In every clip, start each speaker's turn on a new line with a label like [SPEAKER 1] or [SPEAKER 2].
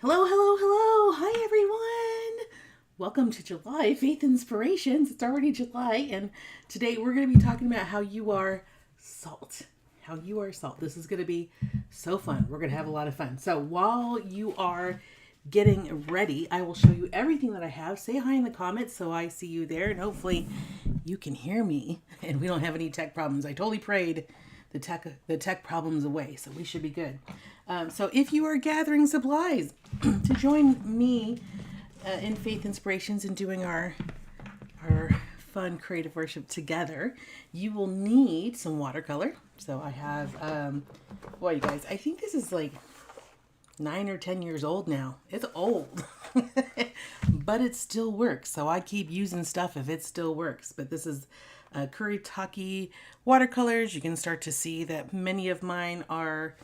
[SPEAKER 1] Hello, hello, hello. Hi, everyone. Welcome to July Faith Inspirations. It's already July, and today we're going to be talking about how you are salt. How you are salt. This is going to be so fun. We're going to have a lot of fun. So, while you are getting ready, I will show you everything that I have. Say hi in the comments so I see you there, and hopefully you can hear me and we don't have any tech problems. I totally prayed the tech problems away, so we should be good. So if you are gathering supplies to join me in Faith Inspirations and doing our fun creative worship together, you will need some watercolor. So I have, boy, you guys, I think this is like 9 or 10 years old now. It's old, but it still works. So I keep using stuff if it still works. But this is Kuretake watercolors. You can start to see that many of mine are,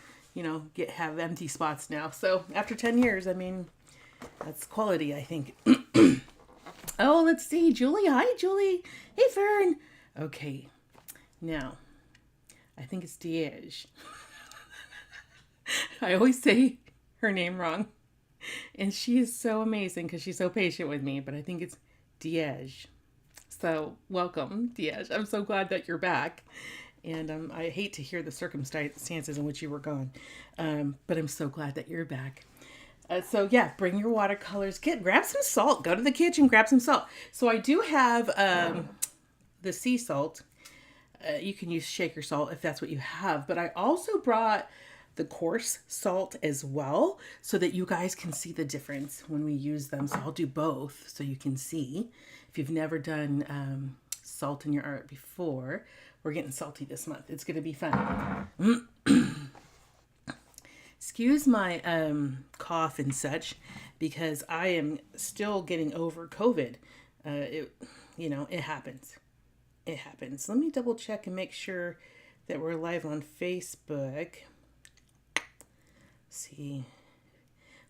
[SPEAKER 1] have empty spots now. So after 10 years, I mean, that's quality, I think. Oh, let's see. Julie. Hi, Julie. Hey, Fern. Okay. Now, I think it's Diege. I always say her name wrong. And she is so amazing because she's so patient with me. But I think it's Diege. So welcome, Diege. I'm so glad that you're back. And I hate to hear the circumstances in which you were gone. But I'm so glad that you're back. So yeah, bring your watercolors. Grab some salt. Go to the kitchen, grab some salt. So I do have the sea salt. You can use shaker salt if that's what you have. But I also brought the coarse salt as well so that you guys can see the difference when we use them. So I'll do both so you can see. If you've never done salt in your art before, we're getting salty this month. It's going to be fun. Excuse my cough and such because I am still getting over COVID. It happens. It happens. Let me double check and make sure that we're live on Facebook. See,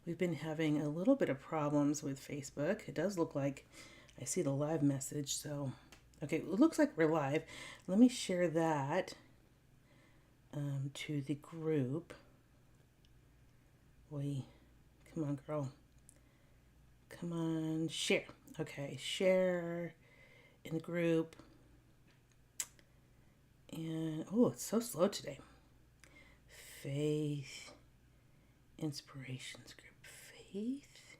[SPEAKER 1] we've been having a little bit of problems with Facebook. It does look like I see the live message. So, okay, it looks like we're live. Let me share that to the group. Boy, come on, girl. Come on, share. Okay, share in the group. And, oh, it's so slow today. Faith Inspirations group. Faith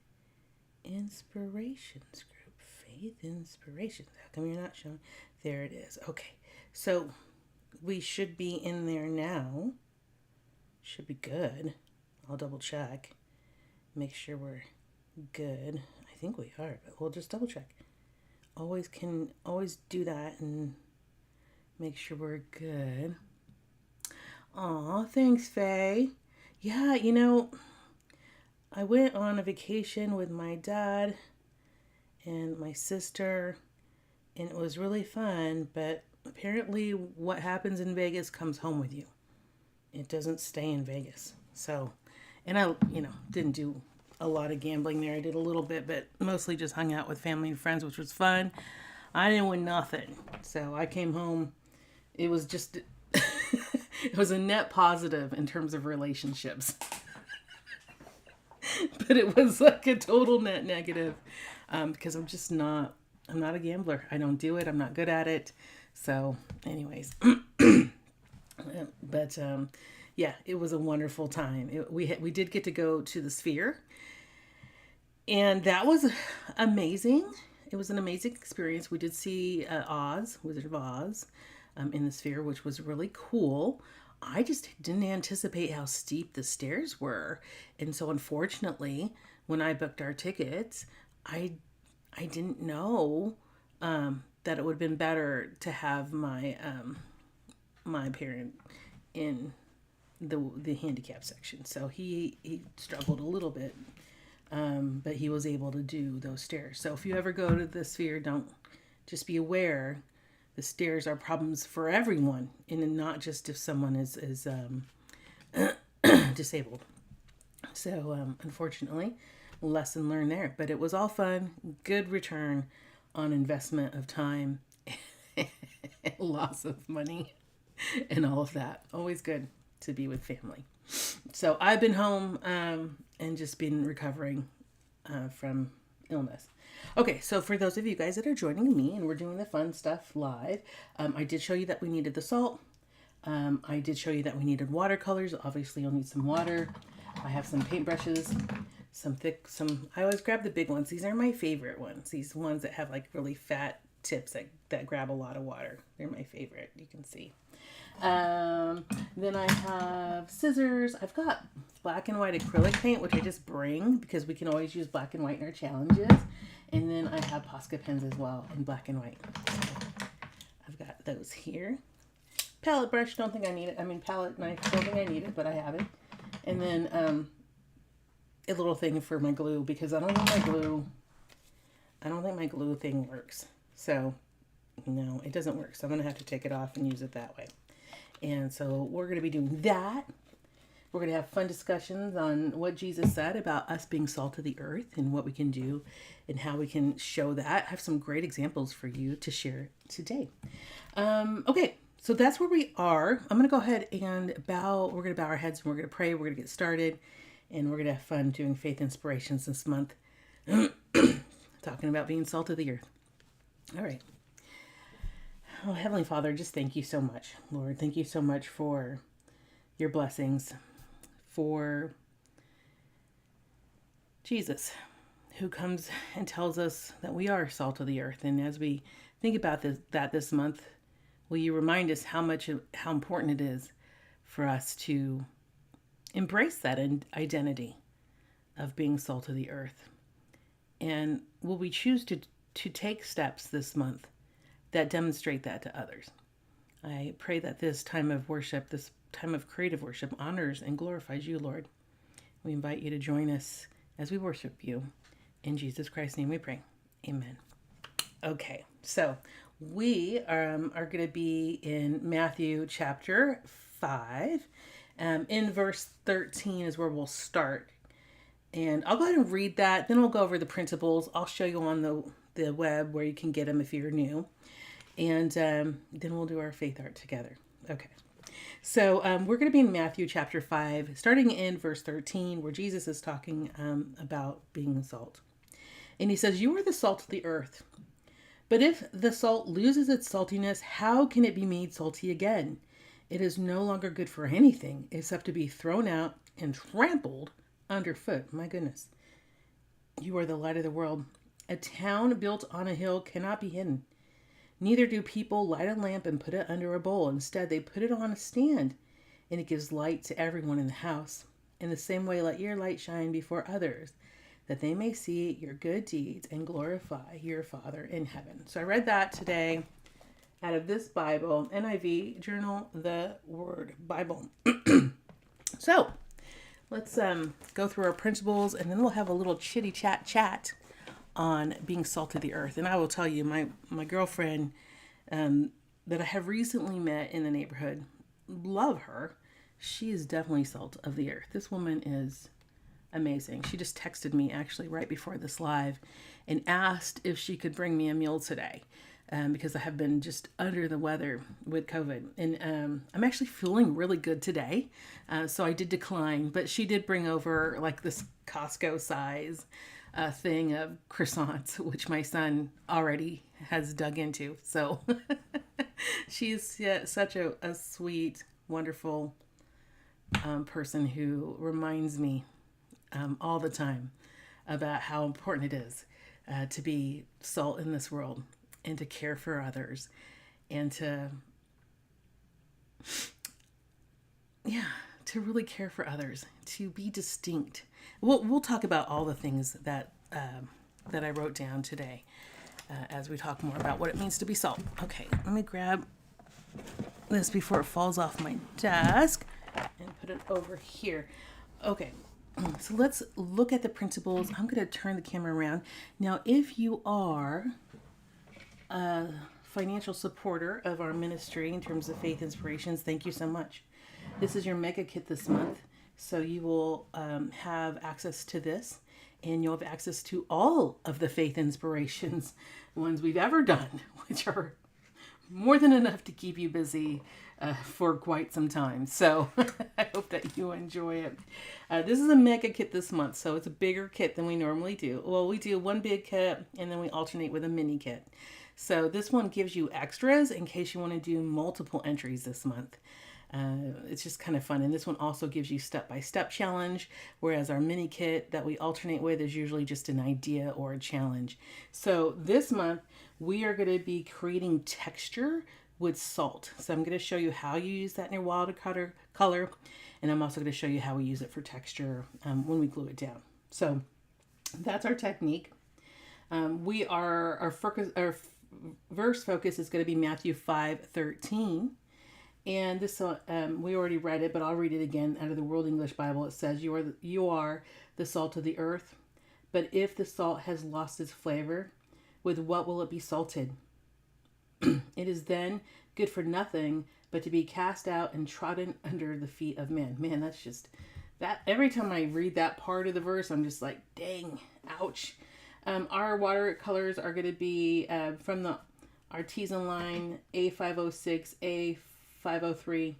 [SPEAKER 1] Inspirations group. Faith Inspirations. How come you're not showing? There it is. Okay. So we should be in there now. Should be good. I'll double check. Make sure we're good. I think we are, but we'll just double check. Always do that and make sure we're good. Aw, thanks, Faye. Yeah, I went on a vacation with my dad and my sister, and it was really fun, but apparently what happens in Vegas comes home with you. It doesn't stay in Vegas. So, and I, didn't do a lot of gambling there. I did a little bit, but mostly just hung out with family and friends, which was fun. I didn't win nothing. So I came home. It was just... It was a net positive in terms of relationships. But it was like a total net negative because I'm not a gambler. I don't do it. I'm not good at it. So anyways, but yeah, it was a wonderful time. We did get to go to the Sphere, and that was amazing. It was an amazing experience. We did see Wizard of Oz. In the Sphere, which was really cool. I just didn't anticipate how steep the stairs were. And so unfortunately, when I booked our tickets, I didn't know that it would have been better to have my my parent in the handicap section. So he struggled a little bit, but he was able to do those stairs. So if you ever go to the Sphere, just be aware the stairs are problems for everyone, and not just if someone is disabled. So, unfortunately, lesson learned there. But it was all fun, good return on investment of time, loss of money, and all of that. Always good to be with family. So I've been home and just been recovering from illness. Okay, so for those of you guys that are joining me and we're doing the fun stuff live, I did show you that we needed the salt. I did show you that we needed watercolors. Obviously, you'll need some water. I have some paintbrushes, I always grab the big ones. These are my favorite ones. These ones that have like really fat tips that grab a lot of water. They're my favorite, you can see. Then I have scissors. I've got black and white acrylic paint, which I just bring because we can always use black and white in our challenges. And then I have Posca pens as well in black and white. So I've got those here. Palette brush, don't think I need it. I mean, palette knife, don't think I need it, but I have it. And then a little thing for my glue because I don't think my glue thing works. So no, it doesn't work. So I'm gonna have to take it off and use it that way. And so we're gonna be doing that. We're gonna have fun discussions on what Jesus said about us being salt of the earth and what we can do and how we can show that. I have some great examples for you to share today. Okay. So that's where we are. I'm going to go ahead and bow. We're going to bow our heads and we're going to pray. We're going to get started and we're going to have fun doing faith inspirations this month. Talking about being salt of the earth. All right. Oh, Heavenly Father, just thank you so much, Lord. Thank you so much for your blessings, for Jesus, who comes and tells us that we are salt of the earth. And as we think about this month, will you remind us how important it is for us to embrace that identity of being salt of the earth? And will we choose to take steps this month that demonstrate that to others? I pray that this time of worship, this time of creative worship, honors and glorifies you, Lord. We invite you to join us as we worship you. In Jesus Christ's name we pray. Amen. Okay, so we are going to be in Matthew chapter 5. In verse 13 is where we'll start. And I'll go ahead and read that. Then we'll go over the principles. I'll show you on the web where you can get them if you're new. And then we'll do our faith art together. Okay. So we're going to be in Matthew chapter 5, starting in verse 13, where Jesus is talking about being salt. And he says, "You are the salt of the earth. But if the salt loses its saltiness, how can it be made salty again? It is no longer good for anything except to be thrown out and trampled underfoot." My goodness. You are the light of the world. A town built on a hill cannot be hidden. Neither do people light a lamp and put it under a bowl. Instead, they put it on a stand, and it gives light to everyone in the house. In the same way, let your light shine before others, that they may see your good deeds and glorify your Father in heaven. So I read that today out of this Bible, NIV, Journal, the Word Bible. So let's go through our principles, and then we'll have a little chitty chat on being salt of the earth. And I will tell you, my girlfriend that I have recently met in the neighborhood, love her. She is definitely salt of the earth. This woman is amazing. She just texted me actually right before this live and asked if she could bring me a meal today because I have been just under the weather with COVID. And I'm actually feeling really good today. So I did decline, but she did bring over like this Costco size thing of croissants, which my son already has dug into. So she's such a sweet, wonderful person who reminds me all the time about how important it is to be salt in this world and to care for others and to really care for others, to be distinct. We'll talk about all the things that I wrote down today as we talk more about what it means to be salt. Okay, let me grab this before it falls off my desk and put it over here. Okay. So let's look at the principles. I'm going to turn the camera around. Now, if you are a financial supporter of our ministry in terms of Faith Inspirations, thank you so much. This is your mega kit this month. So you will have access to this, and you'll have access to all of the Faith Inspirations ones we've ever done, which are more than enough to keep you busy for quite some time. So I hope that you enjoy it. This is a mega kit this month, so it's a bigger kit than we normally do. Well, we do one big kit and then we alternate with a mini kit. So this one gives you extras in case you want to do multiple entries this month. It's just kind of fun. And this one also gives you step-by-step challenge, whereas our mini kit that we alternate with is usually just an idea or a challenge. So this month, we are going to be creating texture with salt. So I'm going to show you how you use that in your watercolor, and I'm also going to show you how we use it for texture when we glue it down. So that's our technique. Our verse focus is going to be Matthew 5:13. And this, we already read it, but I'll read it again out of the World English Bible. It says, you are the salt of the earth, but if the salt has lost its flavor, with what will it be salted? It is then good for nothing, but to be cast out and trodden under the feet of men. Man, that's just, that every time I read that part of the verse, I'm just like, dang, ouch. Our watercolors are going to be from the artisan line A506, A503,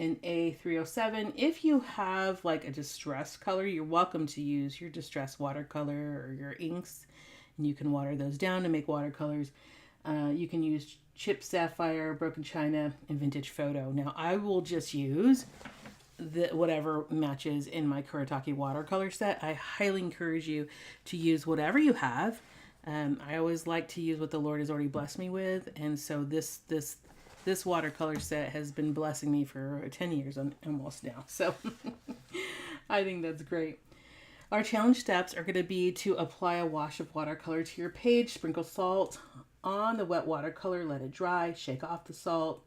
[SPEAKER 1] and A307. If you have like a distress color, you're welcome to use your distress watercolor or your inks, and you can water those down to make watercolors. You can use Chip Sapphire, Broken China, and Vintage Photo. Now I will just use whatever matches in my Kuretake watercolor set. I highly encourage you to use whatever you have. I always like to use what the Lord has already blessed me with, and so this watercolor set has been blessing me for 10 years almost now. So I think that's great. Our challenge steps are going to be to apply a wash of watercolor to your page, sprinkle salt on the wet watercolor, let it dry, shake off the salt,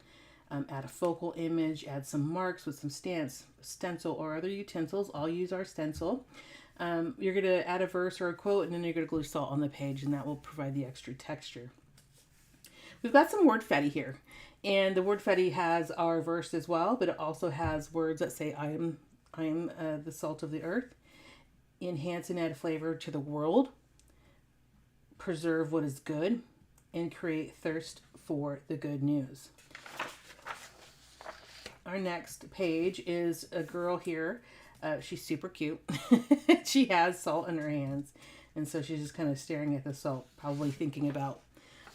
[SPEAKER 1] add a focal image, add some marks with some stencil or other utensils. I'll use our stencil. You're going to add a verse or a quote, and then you're going to glue salt on the page, and that will provide the extra texture. We've got some word fetty here, and the word fetty has our verse as well, but it also has words that say, I am the salt of the earth, enhance and add flavor to the world, preserve what is good, and create thirst for the good news. Our next page is a girl here. She's super cute. She has salt in her hands, and so she's just kind of staring at the salt, probably thinking about,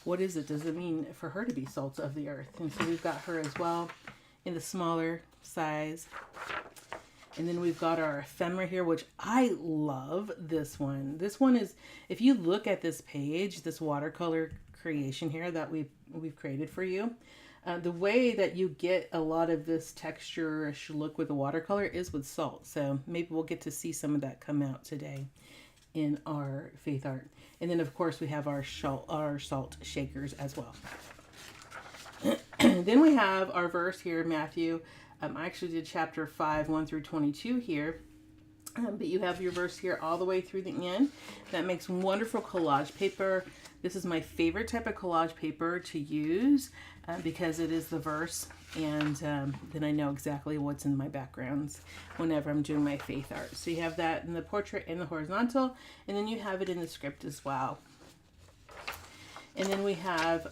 [SPEAKER 1] what is it? Does it mean for her to be salt of the earth? And so we've got her as well in the smaller size. And then we've got our ephemera here, which I love this one. This one is, if you look at this page, this watercolor creation here that we've created for you, the way that you get a lot of this texture-ish look with the watercolor is with salt. So maybe we'll get to see some of that come out today in our faith art. And then of course we have our salt shakers as well. Then we have our verse here, Matthew. I actually did chapter 5, 1 through 22 here. But you have your verse here all the way through the end. That makes wonderful collage paper. This is my favorite type of collage paper to use because it is the verse, and then I know exactly what's in my backgrounds whenever I'm doing my faith art. So you have that in the portrait and the horizontal, and then you have it in the script as well. And then we have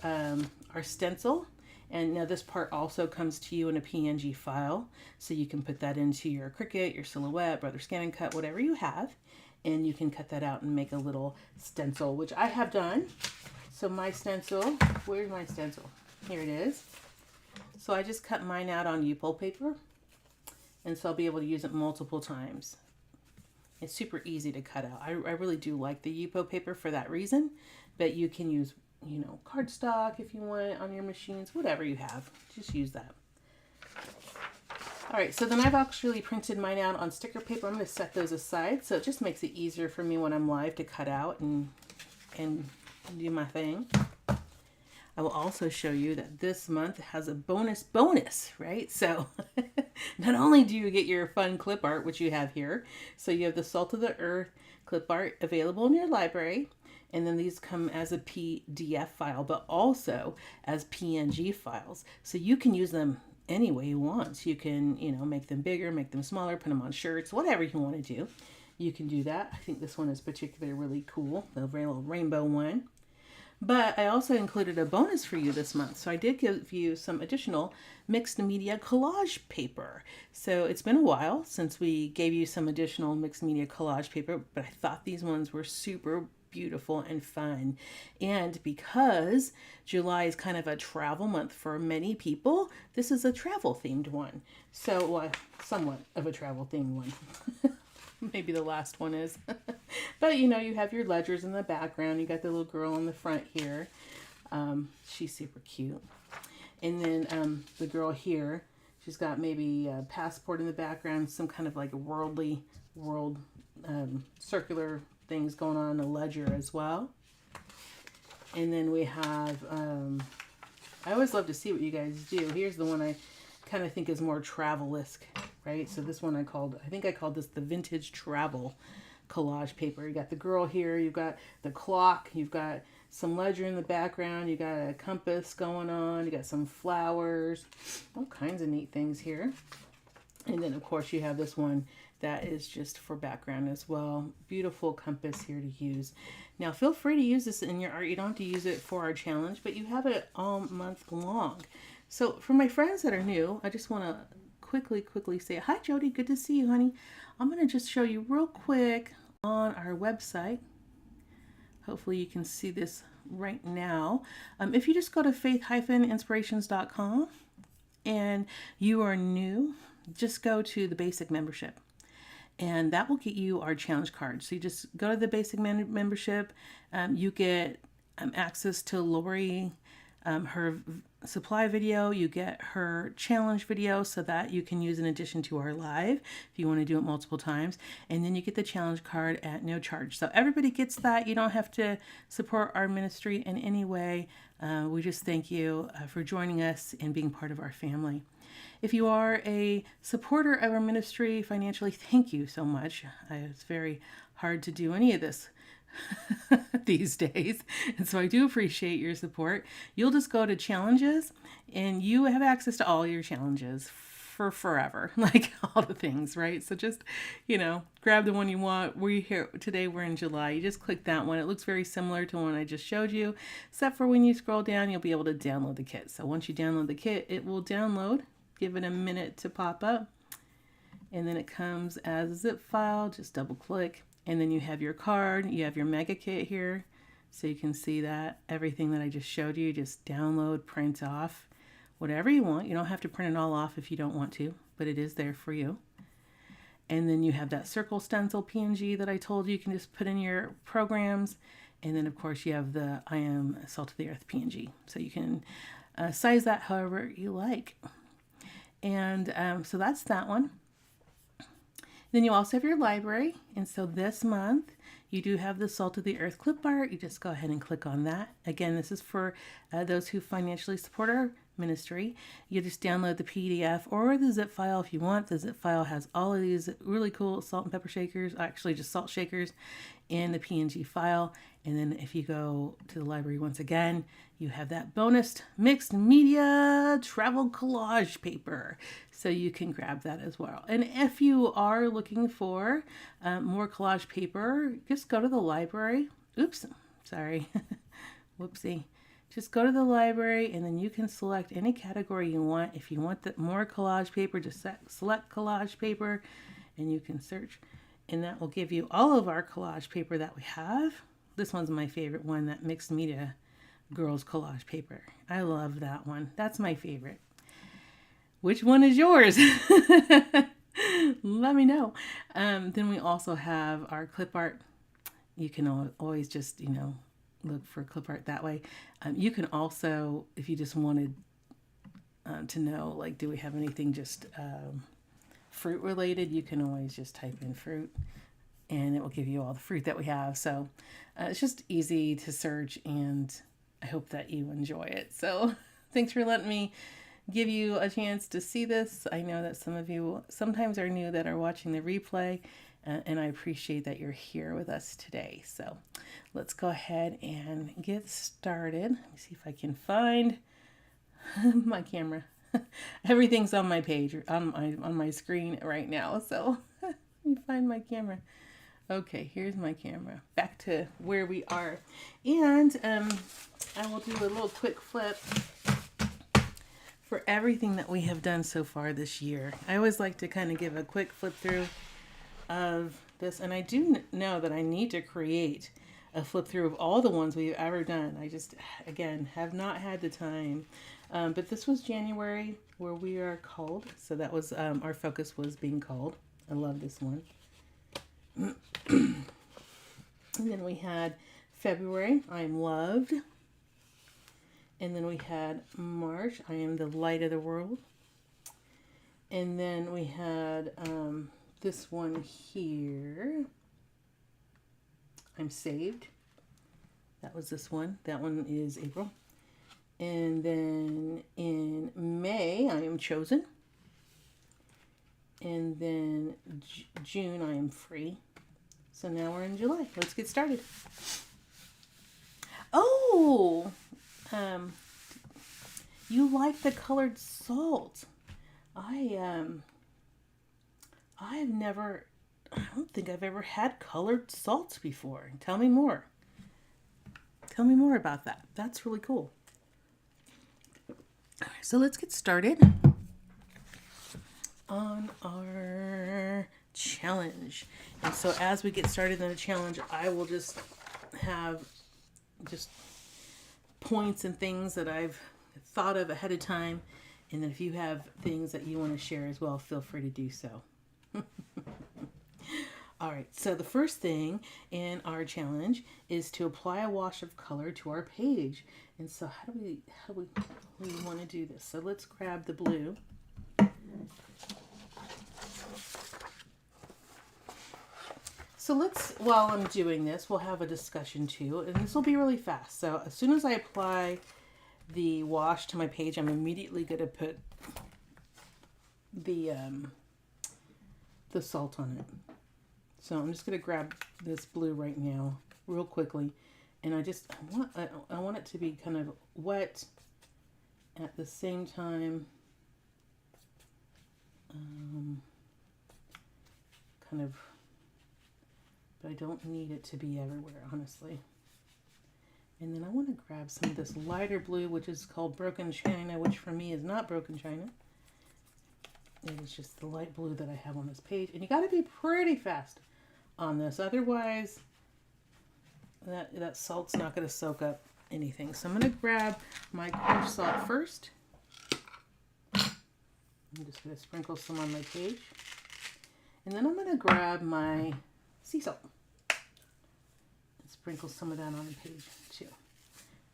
[SPEAKER 1] our stencil. And now this part also comes to you in a PNG file, so you can put that into your Cricut, your Silhouette, Brother Scan and Cut, whatever you have, and you can cut that out and make a little stencil, which I have done. So my stencil, where's my stencil? Here it is. So I just cut mine out on U-Pole paper, and so I'll be able to use it multiple times. It's super easy to cut out. I really do like the U-Pole paper for that reason, but you can use, you know, cardstock if you want on your machines, whatever you have, just use that. All right, so then I've actually printed mine out on sticker paper. I'm going to set those aside, so it just makes it easier for me when I'm live to cut out and do my thing. I will also show you that this month has a bonus, right? So not only do you get your fun clip art, which you have here, so you have the Salt of the Earth clip art available in your library, and then these come as a PDF file, but also as PNG files. So you can use them any way you want. So you can, you know, make them bigger, make them smaller, put them on shirts, whatever you want to do. You can do that. I think this one is particularly really cool, the little rainbow one. But I also included a bonus for you this month. So I did give you some additional mixed media collage paper. So it's been a while since we gave you some additional mixed media collage paper, but I thought these ones were super beautiful and fun. And because July is kind of a travel month for many people, this is a travel themed one. So somewhat of a travel themed one. Maybe the last one is. But you know, you have your ledgers in the background. You got the little girl in the front here. She's super cute. And then the girl here, she's got maybe a passport in the background, some kind of like a world circular things going on in the ledger as well. And then we have, I always love to see what you guys do. Here's the one I kind of think is more travel-esque, right? So this one I think I called this the vintage travel collage paper. You got the girl here, you've got the clock, you've got some ledger in the background, you got a compass going on, you got some flowers, all kinds of neat things here. And then of course you have this one that is just for background as well. Beautiful compass here to use. Now feel free to use this in your art. You don't have to use it for our challenge, but you have it all month long. So for my friends that are new, I just want to quickly say, hi Jody, good to see you, honey. I'm going to just show you real quick on our website. Hopefully you can see this right now. If you just go to faith-inspirations.com and you are new, just go to the basic membership. And that will get you our challenge card. So you just go to the basic membership. You get access to Lori, her supply video. You get her challenge video so that you can use in addition to our live if you want to do it multiple times. And then you get the challenge card at no charge. So everybody gets that. You don't have to support our ministry in any way. We just thank you for joining us and being part of our family. If you are a supporter of our ministry financially, thank you so much. It's very hard to do any of this these days. And so I do appreciate your support. You'll just go to challenges and you have access to all your challenges for forever, like all the things, right? So just, grab the one you want. Today we're in July. You just click that one. It looks very similar to one I just showed you, except for when you scroll down, you'll be able to download the kit. So once you download the kit, it will download. Give it a minute to pop up. And then it comes as a zip file. Just double click. And then you have your card. You have your mega kit here. So you can see that everything that I just showed you, just download, print off, whatever you want. You don't have to print it all off if you don't want to, but it is there for you. And then you have that circle stencil PNG that I told you. You can just put in your programs. And then of course you have the I Am Salt of the Earth PNG. So you can size that however you like. And so that's that one. Then you also have your library. And so this month you do have the Salt of the Earth clip art. You just go ahead and click on that. Again, this is for those who financially support our ministry. You just download the PDF or the zip file if you want. The zip file has all of these really cool salt and pepper shakers, actually just salt shakers in the PNG file. And then if you go to the library once again, you have that bonus mixed media travel collage paper. So you can grab that as well. And if you are looking for more collage paper, just go to the library. Oops, sorry. Whoopsie. Just go to the library and then you can select any category you want. If you want more collage paper, just select collage paper and you can search. And that will give you all of our collage paper that we have. This one's my favorite one, that mixed media girls collage paper. I love that one. That's my favorite. Which one is yours? Let me know. Then we also have our clip art. You can always just, look for clip art that way. You can also, if you just wanted to know, like, do we have anything just fruit related, you can always just type in fruit and it will give you all the fruit that we have. So it's just easy to search and I hope that you enjoy it. So thanks for letting me give you a chance to see this. I know that some of you sometimes are new that are watching the replay, and I appreciate that you're here with us today. So let's go ahead and get started. Let me see if I can find my camera. Everything's on my page, on my screen right now. So let me find my camera. Okay, here's my camera. Back to where we are. And I will do a little quick flip for everything that we have done so far this year. I always like to kind of give a quick flip through of this. And I do know that I need to create a flip through of all the ones we've ever done. I just, again, have not had the time. But this was January where we are called. So that was, our focus was being called. I love this one. And then we had February, I am loved. And then we had March, I am the light of the world. And then we had this one here, I'm saved. That was this one. That one is April. And then in May, I am chosen. And then June, I am free. So now we're in July. Let's get started. Oh, you like the colored salt. I don't think I've ever had colored salts before. Tell me more. Tell me more about that. That's really cool. All right, so let's get started on our challenge. And so as we get started on the challenge, I will just have just points and things that I've thought of ahead of time. And then if you have things that you want to share as well, feel free to do so. All right, so the first thing in our challenge is to apply a wash of color to our page. And so how do we want to do this? So let's grab the blue. So while I'm doing this, we'll have a discussion too, and this will be really fast. So as soon as I apply the wash to my page, I'm immediately going to put the salt on it. So I'm just going to grab this blue right now, real quickly, and I want it to be kind of wet at the same time, kind of. But I don't need it to be everywhere, honestly. And then I want to grab some of this lighter blue, which is called Broken China, which for me is not Broken China. It is just the light blue that I have on this page. And you got to be pretty fast on this. Otherwise, that salt's not going to soak up anything. So I'm going to grab my coarse salt first. I'm just going to sprinkle some on my page. And then I'm going to grab my sea salt. Sprinkle some of that on the page too.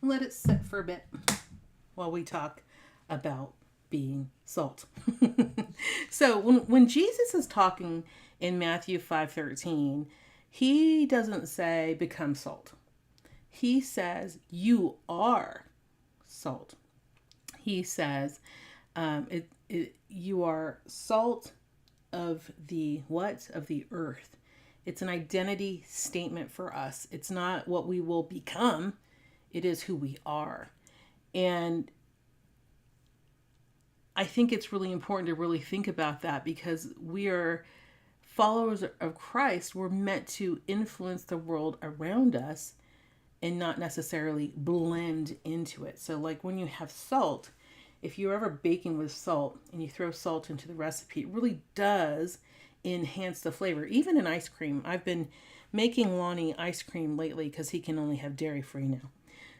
[SPEAKER 1] And let it sit for a bit while we talk about being salt. So when Jesus is talking in Matthew 5:13, he doesn't say become salt. He says you are salt. He says you are salt of the what? Of the earth. It's an identity statement for us. It's not what we will become. It is who we are. And I think it's really important to really think about that because we are followers of Christ. We're meant to influence the world around us and not necessarily blend into it. So like when you have salt, if you're ever baking with salt and you throw salt into the recipe, it really does enhance the flavor. Even in ice cream, I've been making Lonnie ice cream lately because he can only have dairy free now.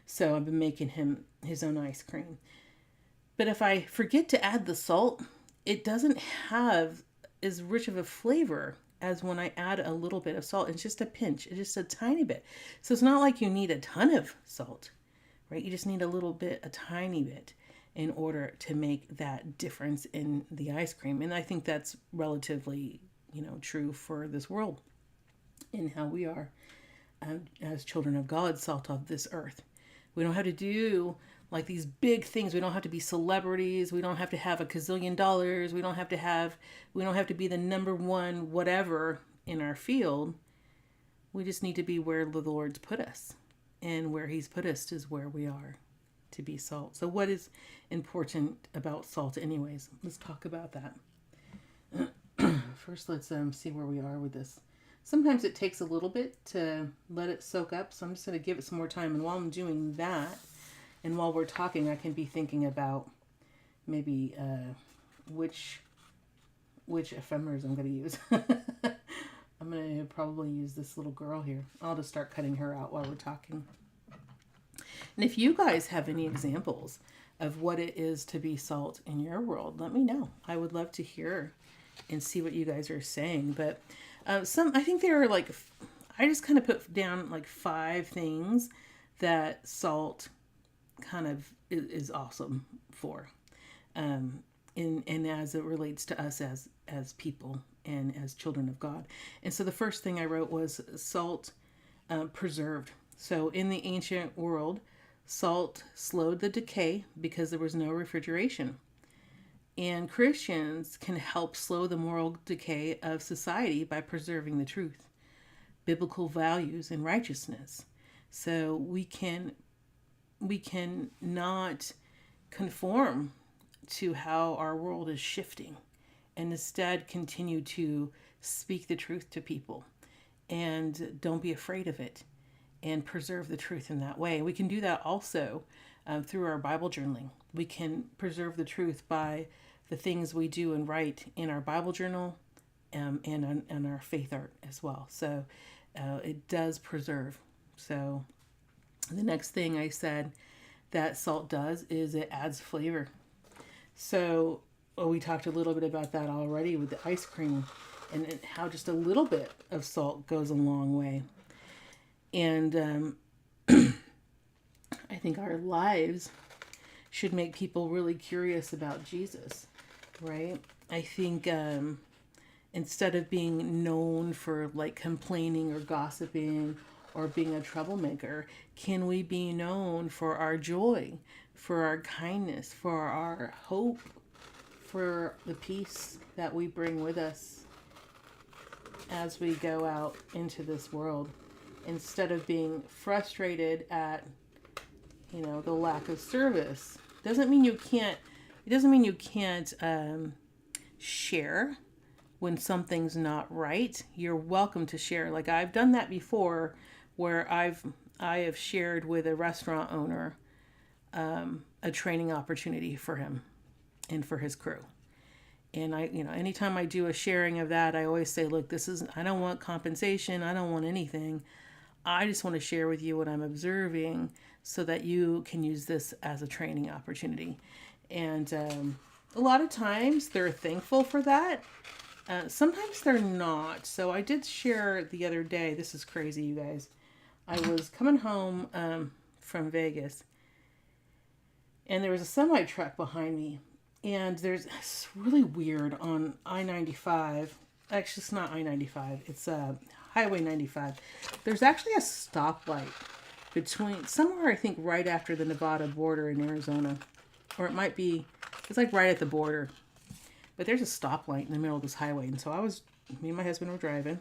[SPEAKER 1] So I've been making him his own ice cream. But if I forget to add the salt, it doesn't have as rich of a flavor as when I add a little bit of salt. It's just a pinch. It's just a tiny bit. So it's not like you need a ton of salt, right? You just need a little bit, a tiny bit, in order to make that difference in the ice cream. And I think that's relatively, true for this world and how we are as children of God, salt of this earth. We don't have to do like these big things. We don't have to be celebrities. We don't have to have a gazillion dollars. We don't have to be the number one whatever in our field. We just need to be where the Lord's put us. And where he's put us is where we are to be salt. So what is important about salt anyways? Let's talk about that. First, let's see where we are with this. sometimes it takes a little bit to let it soak up. So I'm just going to give it some more time. And while I'm doing that, and while we're talking, I can be thinking about maybe which ephemeras I'm going to use. I'm going to probably use this little girl here. I'll just start cutting her out while we're talking. And if you guys have any examples of what it is to be salt in your world, let me know. I would love to hear and see what you guys are saying. But I think there are like, I just kind of put down like 5 things that salt kind of is awesome for. And as it relates to us as people and as children of God. And so the first thing I wrote was salt preserved. So in the ancient world, salt slowed the decay because there was no refrigeration. And Christians can help slow the moral decay of society by preserving the truth, biblical values, and righteousness. So we can not conform to how our world is shifting, and instead continue to speak the truth to people, and don't be afraid of it, and preserve the truth in that way. We can do that also through our Bible journaling. We can preserve the truth by the things we do and write in our Bible journal, and on our faith art as well. So it does preserve. So the next thing I said that salt does is it adds flavor. So we talked a little bit about that already with the ice cream, and how just a little bit of salt goes a long way. And I think our lives should make people really curious about Jesus, right? I think instead of being known for like complaining or gossiping or being a troublemaker, can we be known for our joy, for our kindness, for our hope, for the peace that we bring with us as we go out into this world, instead of being frustrated at, the lack of service. It doesn't mean you can't share when something's not right. You're welcome to share. Like I've done that before, where I have shared with a restaurant owner a training opportunity for him and for his crew. And anytime I do a sharing of that, I always say, look, I don't want compensation. I don't want anything. I just want to share with you what I'm observing so that you can use this as a training opportunity. And a lot of times they're thankful for that. Sometimes they're not. So I did share the other day. This is crazy, you guys. I was coming home from Vegas, and there was a semi truck behind me. And it's really weird on I-95. Actually, it's not I-95. It's Highway 95. There's actually a stoplight between somewhere, I think, right after the Nevada border in Arizona. Or it might be, it's like right at the border. But there's a stoplight in the middle of this highway. And so me and my husband were driving,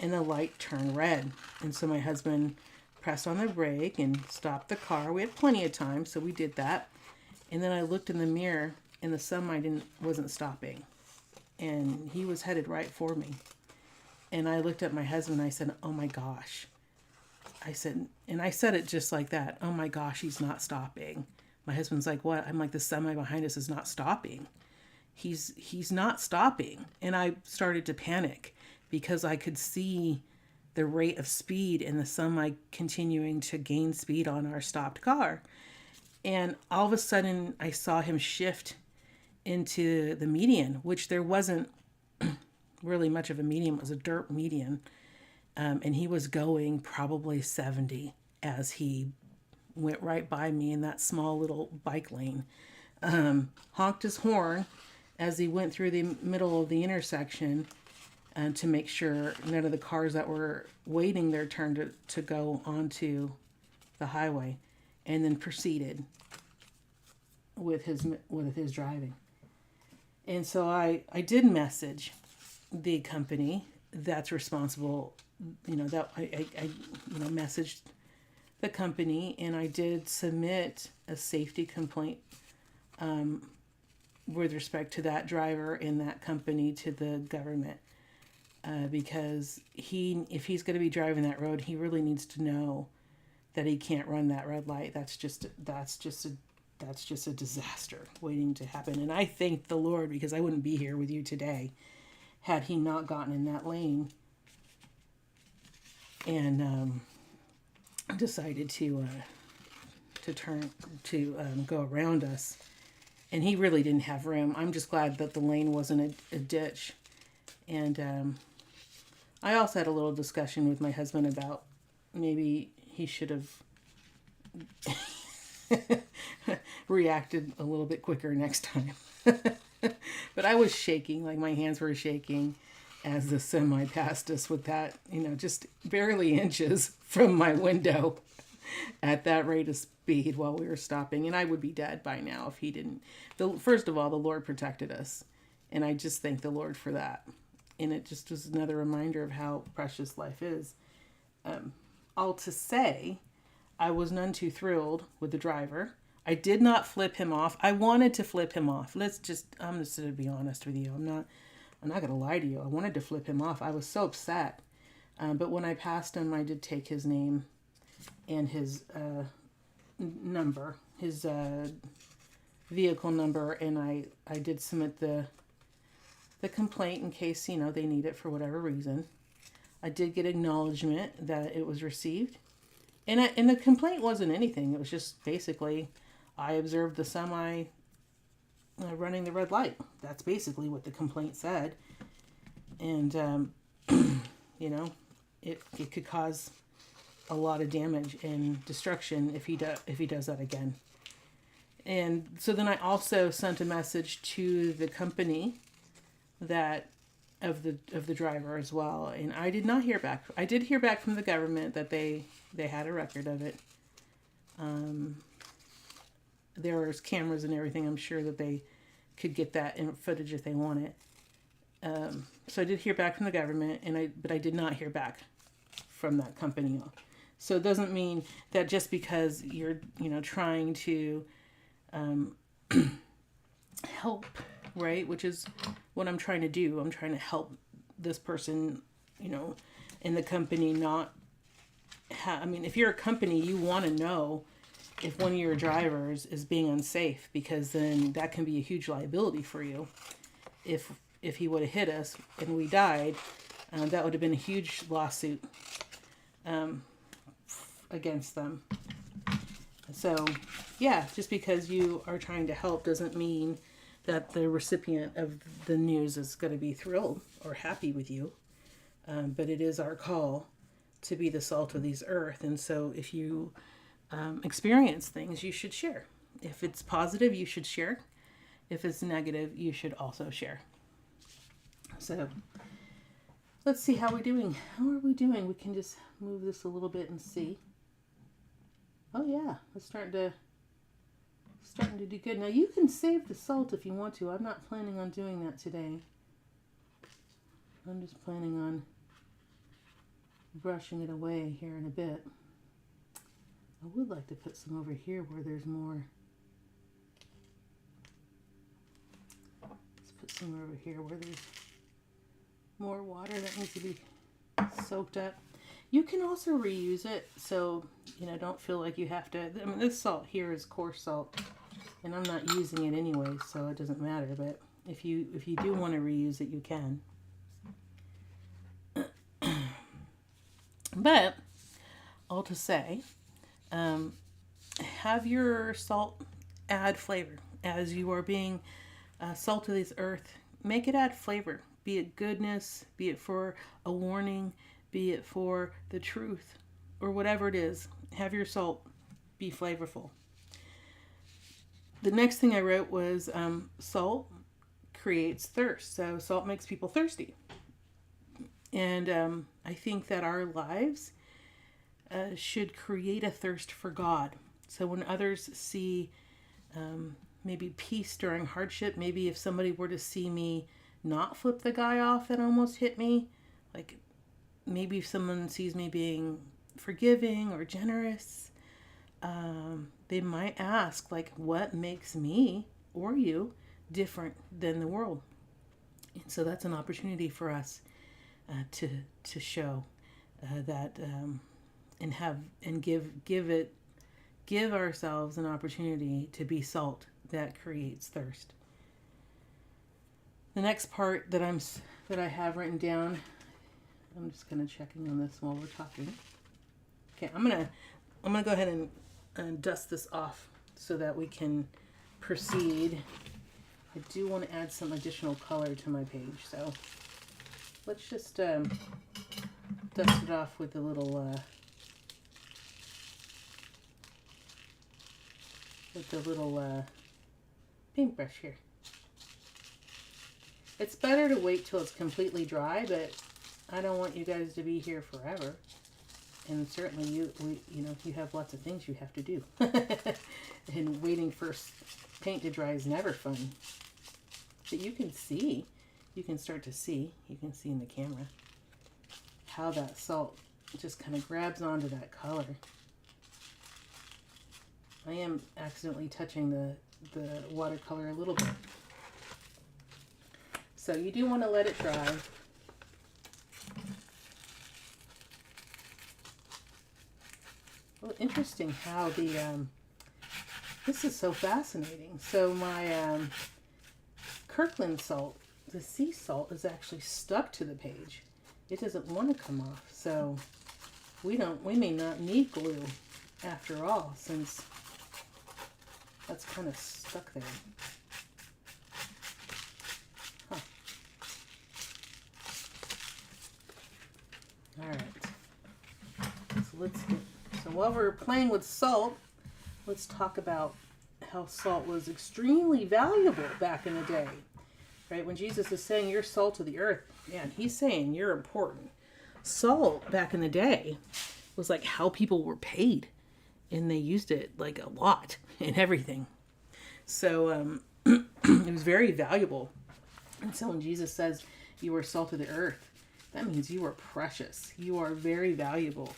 [SPEAKER 1] and the light turned red. And so my husband pressed on the brake and stopped the car. We had plenty of time, so we did that. And then I looked in the mirror, and the semi wasn't stopping. And he was headed right for me. And I looked at my husband, and I said, oh my gosh. I said it just like that. Oh my gosh, he's not stopping. My husband's like, what? I'm like, the semi behind us is not stopping. He's not stopping. And I started to panic because I could see the rate of speed and the semi continuing to gain speed on our stopped car. And all of a sudden I saw him shift into the median, which there wasn't really much of a median. It was a dirt median. And he was going probably 70 as he went right by me in that small little bike lane. Honked his horn as he went through the middle of the intersection to make sure none of the cars that were waiting their turn to go onto the highway, and then proceeded with his driving. And so I did message the company that's responsible, that I messaged the company, and I did submit a safety complaint with respect to that driver and that company to the government. because if he's going to be driving that road, he really needs to know that he can't run that red light. That's just a disaster waiting to happen. And I thank the Lord, because I wouldn't be here with you today had he not gotten in that lane and decided to turn to go around us. And he really didn't have room. I'm just glad that the lane wasn't a ditch. And I also had a little discussion with my husband about maybe he should have reacted a little bit quicker next time. But I was shaking, like my hands were shaking as the semi passed us with that, just barely inches from my window at that rate of speed while we were stopping. And I would be dead by now if he didn't. First of all, the Lord protected us. And I just thank the Lord for that. And it just was another reminder of how precious life is. All to say, I was none too thrilled with the driver. I did not flip him off. I wanted to flip him off. I'm just going to be honest with you. I'm not going to lie to you. I wanted to flip him off. I was so upset. But when I passed him, I did take his name and his number, his vehicle number, and I did submit the complaint in case, they need it for whatever reason. I did get acknowledgement that it was received. And the complaint wasn't anything. It was just basically, I observed the semi running the red light. That's basically what the complaint said. And, it could cause a lot of damage and destruction if he does that again. And so then I also sent a message to the company of the driver as well, and I did not hear back. I did hear back from the government that they had a record of it. There was cameras and everything. I'm sure that they could get that in footage if they want it. So I did hear back from the government, but I did not hear back from that company. So it doesn't mean that just because you're trying to help, right? Which is what I'm trying to do. I'm trying to help this person, in the company not if you're a company, you want to know if one of your drivers is being unsafe, because then that can be a huge liability for you. If he would have hit us and we died, that would have been a huge lawsuit against them. So, yeah, just because you are trying to help doesn't mean that the recipient of the news is going to be thrilled or happy with you. But it is our call to be the salt of this earth. And so if you experience things, you should share. If it's positive, you should share. If it's negative, you should also share. So let's see how we're doing. How are we doing? We can just move this a little bit and see. Oh yeah, it's starting to do good. Now you can save the salt if you want to. I'm not planning on doing that today. I'm just planning on brushing it away here in a bit. I would like to put some over here where there's more. Let's put some over here where there's more water that needs to be soaked up. You can also reuse it, so don't feel like you have to. This salt here is coarse salt, and I'm not using it anyway, so it doesn't matter. But if you do want to reuse it, you can. But all to say, have your salt add flavor as you are being salt of this earth. Make it add flavor, be it goodness, be it for a warning, be it for the truth, or whatever it is. Have your salt be flavorful. The next thing I wrote was salt creates thirst. So salt makes people thirsty. And I think that our lives should create a thirst for God. So when others see maybe peace during hardship, maybe if somebody were to see me not flip the guy off that almost hit me, like maybe if someone sees me being forgiving or generous, they might ask, like, what makes me or you different than the world? And so that's an opportunity for us to show that and have and give ourselves an opportunity to be salt that creates thirst. The next part that I have written down, I'm just kind of checking on this while we're talking. Okay, I'm gonna go ahead and dust this off so that we can proceed. I do want to add some additional color to my page, so let's just dust it off with a little paintbrush here. It's better to wait till it's completely dry, but I don't want you guys to be here forever. And certainly you have lots of things you have to do. And waiting for paint to dry is never fun. But you can start to see, you can see in the camera how that salt just kind of grabs onto that color. I am accidentally touching the watercolor a little bit. So you do want to let it dry. Well, interesting how this is so fascinating. So my Kirkland salt, the sea salt, is actually stuck to the page. It doesn't want to come off. So we may not need glue after all, since that's kind of stuck there. Huh. All right. So while we're playing with salt, let's talk about how salt was extremely valuable back in the day. Right? When Jesus is saying you're salt of the earth, man, he's saying you're important. Salt back in the day was like how people were paid, and they used it like a lot in everything. So it was very valuable. And so when Jesus says you are salt of the earth, that means you are precious. You are very valuable.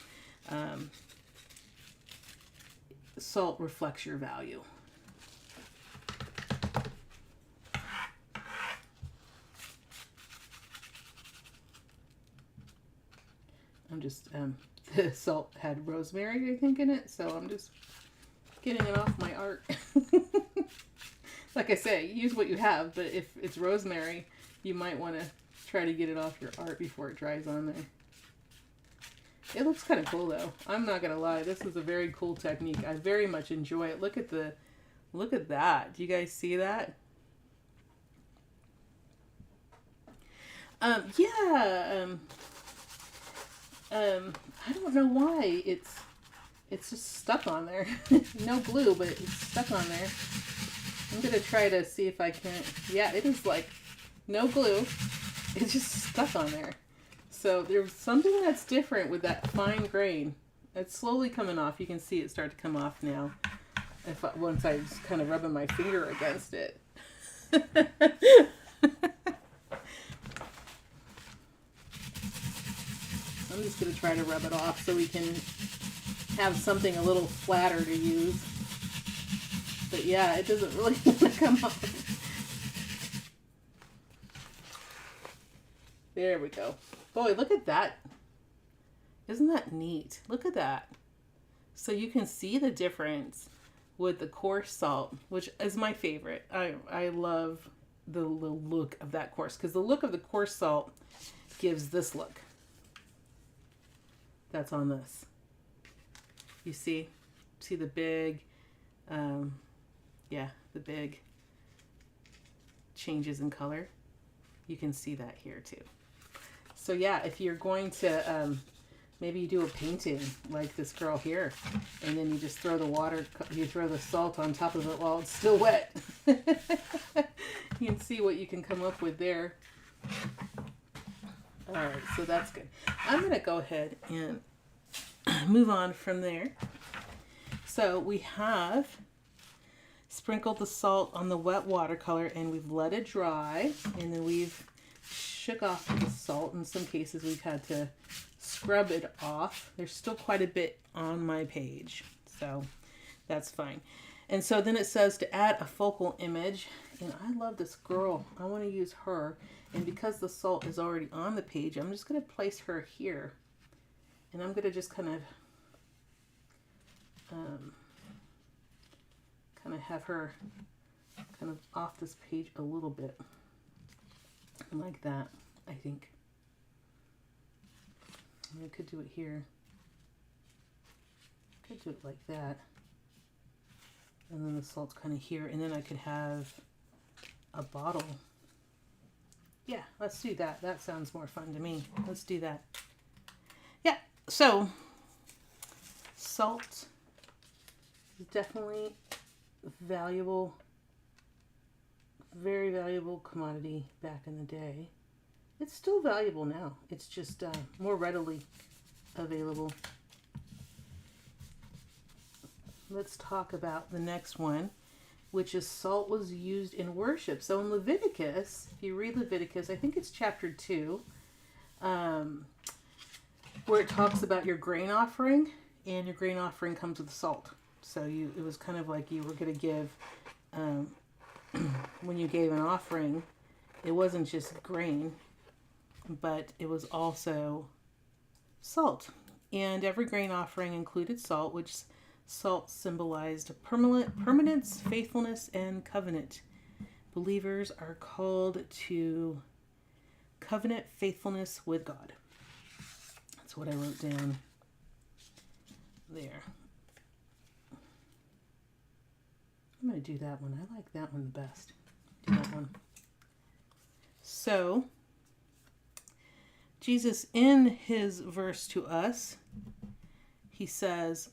[SPEAKER 1] Salt reflects your value. I'm just, the salt had rosemary, I think, in it, so I'm just getting it off my art. Like I say, use what you have, but if it's rosemary, you might want to try to get it off your art before it dries on there. It looks kind of cool, though. I'm not going to lie. This is a very cool technique. I very much enjoy it. Look at that. Do you guys see that? I don't know why it's just stuck on there. No glue, but it's stuck on there. I'm going to try to see if I can. Yeah, it is like no glue. It's just stuck on there. So there's something that's different with that fine grain. It's slowly coming off. You can see it start to come off now. Once I just kind of rubbing my finger against it. I'm just going to try to rub it off so we can have something a little flatter to use. But yeah, it doesn't really want to come off. There we go. Boy, look at that. Isn't that neat? Look at that. So you can see the difference with the coarse salt, which is my favorite. I love the look of that coarse, because the look of the coarse salt gives this look. That's on this. You see the big, the big changes in color. You can see that here too. So yeah, if you're going to, maybe you do a painting like this girl here, and then you just throw the salt on top of it while it's still wet. You can see what you can come up with there. All right, so that's good. I'm going to go ahead and move on from there. So we have sprinkled the salt on the wet watercolor, and we've let it dry, and then we've shook off the salt. In some cases we've had to scrub it off. There's still quite a bit on my page, so that's fine. And so then it says to add a focal image, And I love this girl. I want to use her. And because the salt is already on the page, I'm just going to place her here. And I'm going to just kind of have her kind of off this page a little bit. Like that, I think. And I could do it here. Could do it like that. And then the salt's kind of here. And then I could have a bottle. Yeah, let's do that. That sounds more fun to me. Let's do that. Yeah, so salt is definitely valuable, very valuable commodity back in the day. It's still valuable now. It's just more readily available. Let's talk about the next one, which is salt was used in worship. So in Leviticus, if you read Leviticus, I think it's chapter 2, where it talks about your grain offering, and your grain offering comes with salt. So it was kind of like you were going to give, when you gave an offering, it wasn't just grain, but it was also salt. And every grain offering included salt, which salt symbolized permanence, faithfulness, and covenant. Believers are called to covenant faithfulness with God. That's what I wrote down there. I'm going to do that one. I like that one the best. Do that one. So, Jesus, in his verse to us, he says,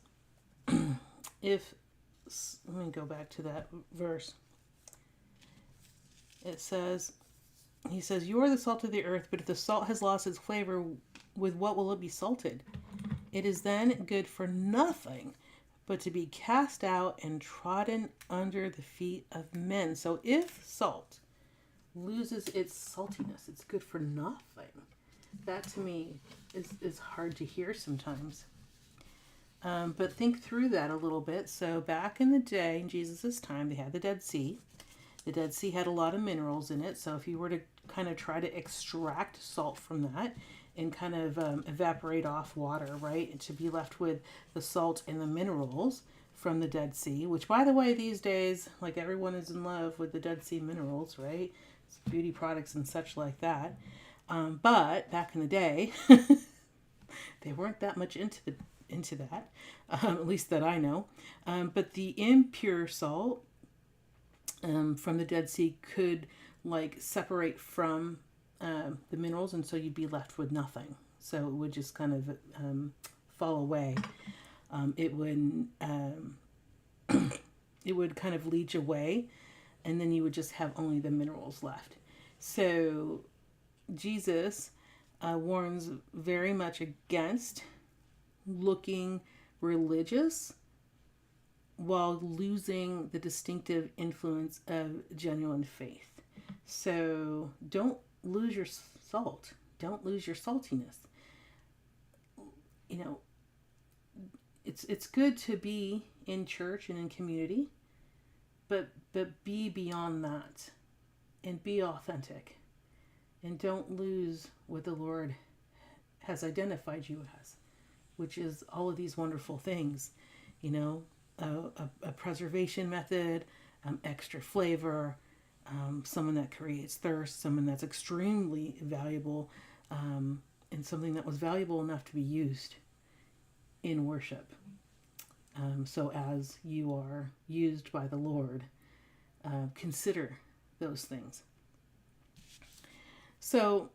[SPEAKER 1] let me go back to that verse. He says, you are the salt of the earth, but if the salt has lost its flavor, with what will it be salted? It is then good for nothing, but to be cast out and trodden under the feet of men. So if salt loses its saltiness, it's good for nothing. That to me is hard to hear sometimes. But think through that a little bit. So back in the day, in Jesus' time, they had the Dead Sea. The Dead Sea had a lot of minerals in it. So if you were to kind of try to extract salt from that and kind of evaporate off water, right? And to be left with the salt and the minerals from the Dead Sea, which by the way, these days, like everyone is in love with the Dead Sea minerals, right? It's beauty products and such like that. But back in the day, they weren't that much into that, at least that I know. But the impure salt from the Dead Sea could like separate from the minerals, and so you'd be left with nothing. So it would just kind of fall away. It would kind of leach away, and then you would just have only the minerals left. So Jesus warns very much against looking religious while losing the distinctive influence of genuine faith. So don't lose your salt. Don't lose your saltiness. You know, it's good to be in church and in community, but be beyond that and be authentic. And don't lose what the Lord has identified you as, which is all of these wonderful things, you know, a preservation method, extra flavor, someone that creates thirst, someone that's extremely valuable, and something that was valuable enough to be used in worship. So as you are used by the Lord, consider those things. So